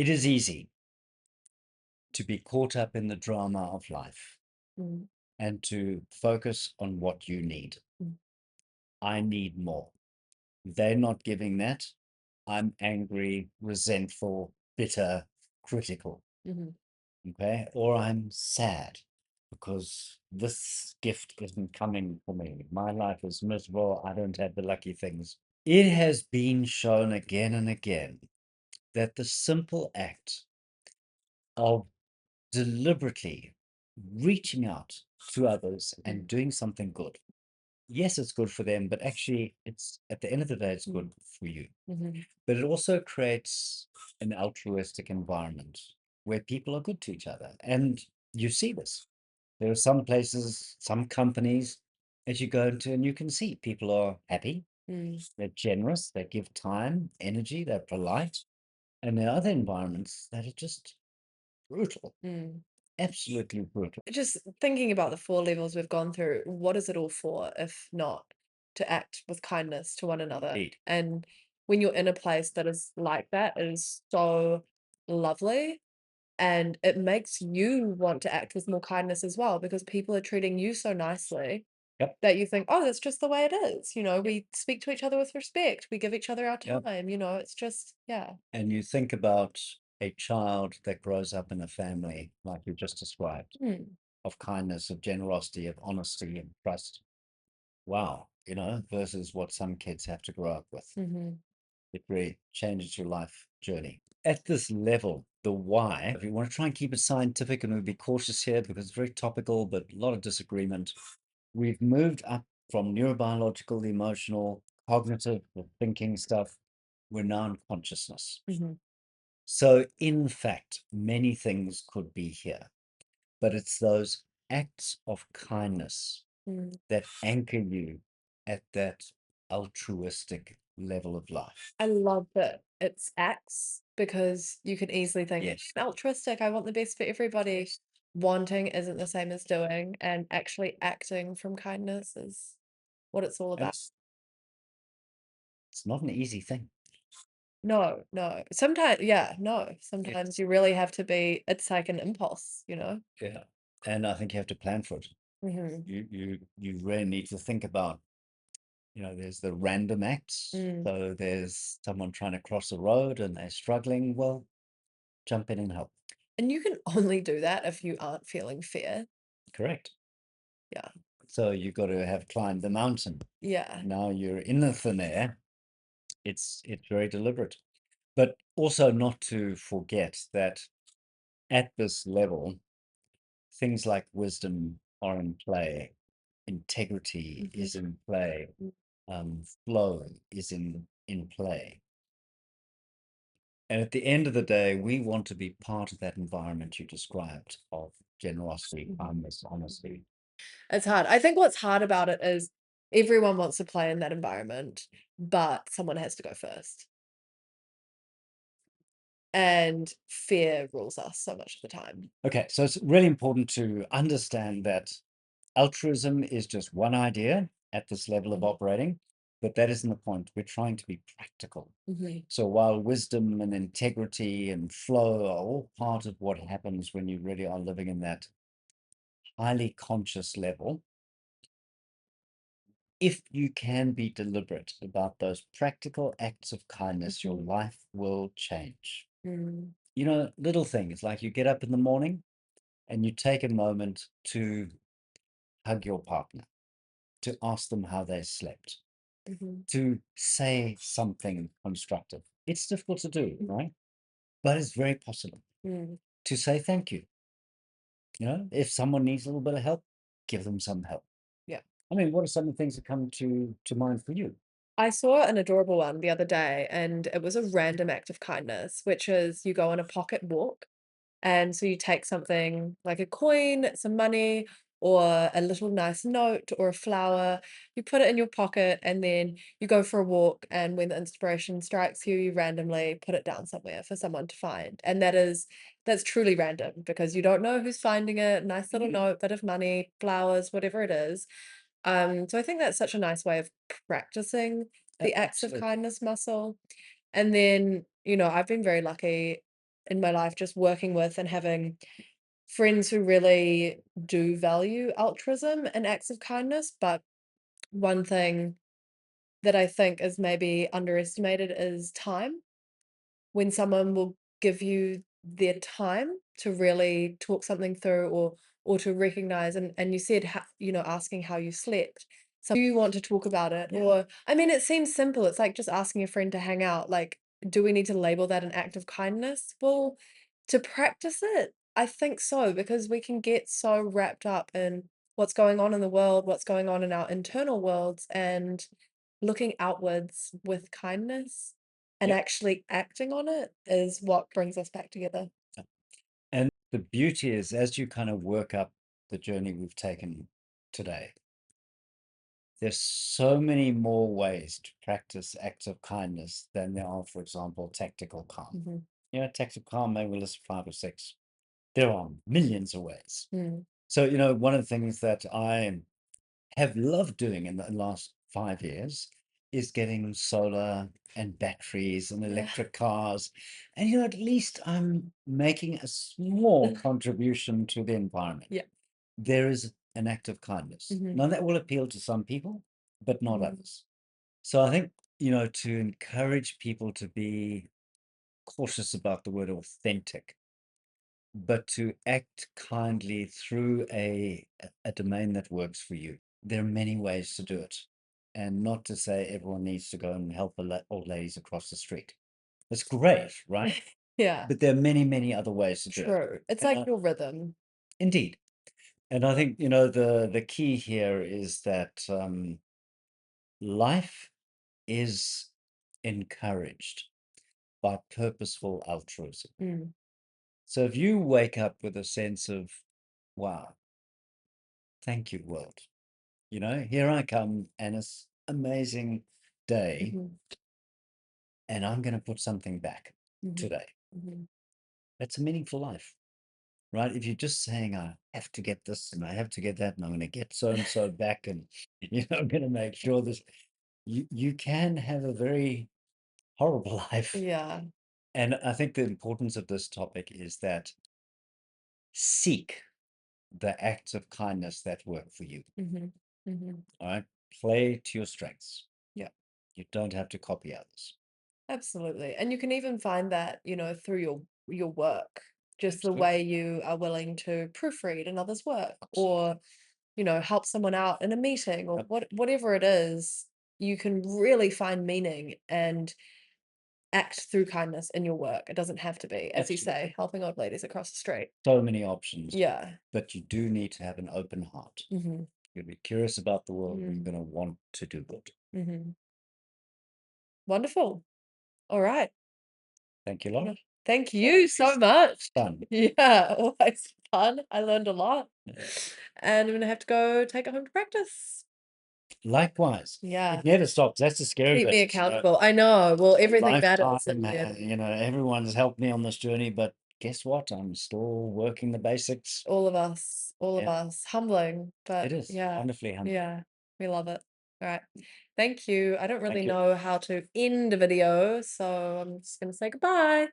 It is easy to be caught up in the drama of life Mm, and to focus on what you need. mm, I need more. They're not giving that. I'm angry, resentful, bitter, critical. mhm. Okay. Or I'm sad because this gift isn't coming for me. My life is miserable. I don't have the lucky things. It has been shown again and again that the simple act of deliberately reaching out to others and Mm, doing something good. Yes, it's good for them, but actually, it's at the end of the day, it's good mm, for you. mhm, But it also creates an altruistic environment where people are good to each other. And you see this. There are some places, some companies as you go into, and you can see people are happy, mm, they're generous, they give time, energy, they're polite. And there are other environments that are just brutal, mm. absolutely brutal. Just thinking about the 4 levels we've gone through, what is it all for if not to act with kindness to one another? Indeed. And when you're in a place that is like that, it is so lovely, and it makes you want to act with more kindness as well because people are treating you so nicely Yep. that you think, "Oh, that's just the way it is," we speak to each other with respect, we give each other our Yep. time, it's just yeah. And you think about a child that grows up in a family like you just described, Mm, of kindness, of generosity, of honesty and trust. Wow, versus what some kids have to grow up with. mhm, It really changes your life journey. At this level, the why, if you want to try and keep it scientific, and we'll be cautious here because it's very topical, but a lot of disagreement. We've moved up from neurobiological, emotional, cognitive, the thinking stuff. We're now in consciousness. mhm, So, in fact, many things could be here, but it's those acts of kindness mm. that anchor you at that altruistic level of life. I love that it's acts because you can easily think, Yes. "I'm altruistic, I want the best for everybody." Wanting isn't the same as doing, and actually acting from kindness is what it's all And about. it's not an easy thing. No, no. Sometimes, yeah, no. It's Sometimes you really have to be it's like an impulse. yeah. And I think you have to plan for it. Mhm. You really need to think about, there's the random acts. Mm. So there's someone trying to cross a road and they're struggling. Well, jump in and help. And you can only do that if you aren't feeling fear. Correct. Yeah. So you've got to have climbed the mountain. Yeah. Now you're in the thin air. It's very deliberate. But also not to forget that at this level, things like wisdom are in play, integrity Mhm. is in play, Mm. flow is in play. And at the end of the day, we want to be part of that environment you described of generosity, Mhm. kindness, honesty. It's hard. I think what's hard about it is everyone wants to play in that environment, but someone has to go first. And fear rules us so much of the time. Okay, so it's really important to understand that altruism is just one idea at this level of Mhm, operating, but that isn't the point. We're trying to be practical. mhm, So while wisdom and integrity and flow are all part of what happens when you really are living in that highly conscious level, if you can be deliberate about those practical acts of kindness, your mhm, life will change. mm, Little things like you get up in the morning and you take a moment to hug your partner, to ask them how they slept, mhm, to say something constructive. It's difficult to do, mm, right? But it's very possible mm. to say thank you. If someone needs a little bit of help, give them some help. Yeah. I mean, what are some of the things that come to mind for you? I saw an adorable one the other day, and it was a random act of kindness, which is you go on a pocket walk. And so you take something like a coin, some money, or a little nice note or a flower, you put it in your pocket, and then you go for a walk. And when the inspiration strikes you, you randomly put it down somewhere for someone to find. And that's truly random because you don't know who's finding it. Nice little note, bit of money, flowers, whatever it is. So I think that's such a nice way of practicing the acts of Absolutely. kindness muscle. And then, I've been very lucky. in my life, just working with and having friends who really do value altruism and acts of kindness. But one thing that I think is maybe underestimated is time. When someone will give you their time to really talk something through, or to recognize, and you said asking how you slept. So do you want to talk about it? Yeah. Or I mean, it seems simple. It's like just asking a friend to hang out. Like, do we need to label that an act of kindness? Well, to practice it, I think so, because we can get so wrapped up in what's going on in the world, what's going on in our internal worlds, and looking outwards with kindness and Yeah. actually acting on it is what brings us back together. And the beauty is, as you kind of work up the journey we've taken today, there's so many more ways to practice acts of kindness than there are, for example, tactical calm. Mhm. Tactical calm, maybe we'll list 5 or 6. There are millions of ways. Mm. So, one of the things that I have loved doing in the last 5 years is getting solar and batteries and Yeah. electric cars. And, at least I'm making a small contribution to the environment. Yeah. There is an act of kindness. Mhm. Now, that will appeal to some people, but not Mhm. others. So I think, to encourage people to be cautious about the word authentic, but to act kindly through a domain that works for you. There are many ways to do it, and not to say everyone needs to go and help the old ladies across the street. That's great, right? Yeah, But there are many, many other ways to do it. true. It's And like your rhythm. indeed, and I think the key here is that life is encouraged by purposeful altruism. Mm. So if you wake up with a sense of, wow, thank you, world. Here I come and it's amazing day, Mhm. and I'm going to put something back Mhm. today. Mhm. That's a meaningful life, right? If you're just saying, I have to get this and I have to get that, and I'm going to get so and so back, and I'm going to make sure this, you can have a very horrible life. Yeah. And I think the importance of this topic is that seek the acts of kindness that work for you. Mhm. Mhm. All right. Play to your strengths. Yeah. You don't have to copy others. Absolutely. And you can even find that, through your work, just the Absolutely. way you are willing to proofread another's work, or, help someone out in a meeting, or Yep. whatever it is, you can really find meaning and act through kindness in your work. It doesn't have to be, as you Absolutely. say, helping old ladies across the street. So many options, Yeah. but you do need to have an open heart. Hmm. You'll be curious about the world, and you're Mm. going to want to do good. Hmm. Wonderful. All right. Thank you, No, Laura. thank you so much. Fun. Yeah, always fun. I learned a lot. And I'm gonna have to go take it home to practice. Likewise, Yeah. it never stops. That's the scary Keep me bit. accountable. I know. Well, A everything matters in lifetime, the end. everyone's helped me on this journey, but guess what? I'm still working the basics. All of us, all of Yeah, us. Humbling, it but is yeah, wonderfly humbling. yeah, we love it. All right. Thank you. I don't really Thank you. know how to end a video, so I'm just gonna say goodbye.